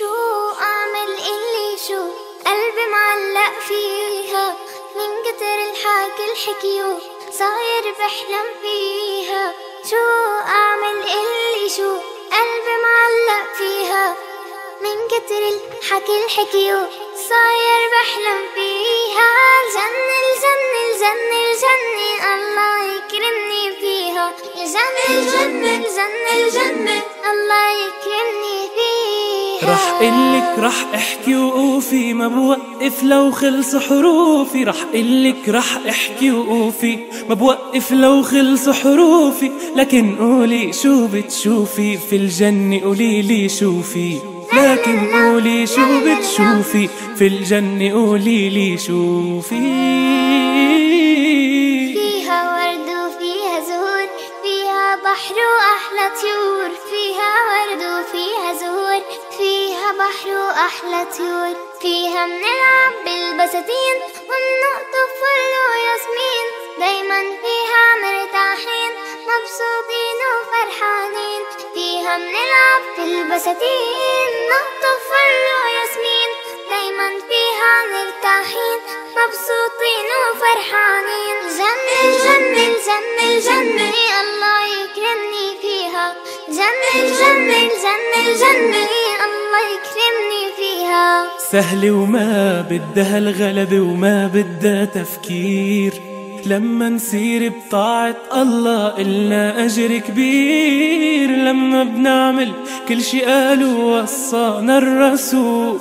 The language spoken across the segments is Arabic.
شو أعمل اللي شو قلبي معلق فيها، من كتر الحكي الحكيو صاير بحلم فيها. شو أعمل اللي شو قلبي معلق فيها، من كتر الحكي الحكيو صاير بحلم فيها. الجنة الجنة الجنة الجنة الله يكرمني فيها. الجنة الجنة الجنة الجنة الله يكرمني فيها. رح قلك رح احكي وقوفي ما بوقف لو خلص حروفي. رح قلك رح احكي وقوفي ما بوقف لو خلص حروفي. لكن قولي شو بتشوفي في الجنة، قوليلي شوفي. لكن قولي شو بتشوفي في الجنة، قوليلي شوفي. فيها ورد وفيها زهور، فيها بحر وأحلى طيور. فيها ورد وفيها زهور، فيها بحر وأحلى طيور. فيها منلعب بالبساتين ومنقطف فل وياسمين، دايما فيها مرتاحين مبسوطين وفرحانين. فيها منلعب بالبساتين نقطف فل وياسمين، دايما فيها مرتاحين مبسوطين وفرحانين. الجنة الجنة الجنة الجنة الله يكرمني فيها. الجنة الجنة الجنة الجنة الله يكرمني فيها. سهلة وما بدها الغلبة وما بدها تفكير، لما نسير بطاعة الله إلنا أجر كبير. لما بنعمل كل شي قالوا وصانا الرسول،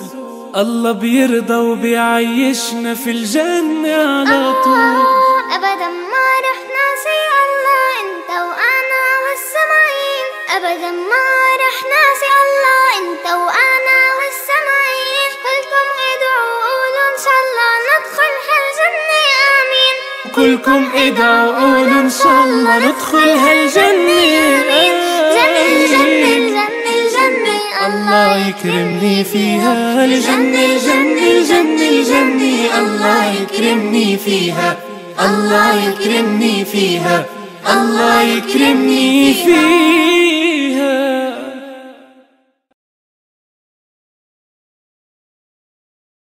الله بيرضى وبيعيشنا في الجنة على طول. أبدا ما رح ناسي الله أنت وأنا والسماعين. أبدا ما رح ناسي الله أنت وأنا والسماعين. كلكم ادعوا قولوا إن شاء الله ندخل هالجنة آمين. كلكم ادعوا قولوا إن شاء الله ندخل هالجنة آمين. الجنة الجنة الجنة الله يكرمني فيها. الجنة الجنة الجنة الجنة الله يكرمني فيها. الله يكرمني فيها. الله يكرمني فيها.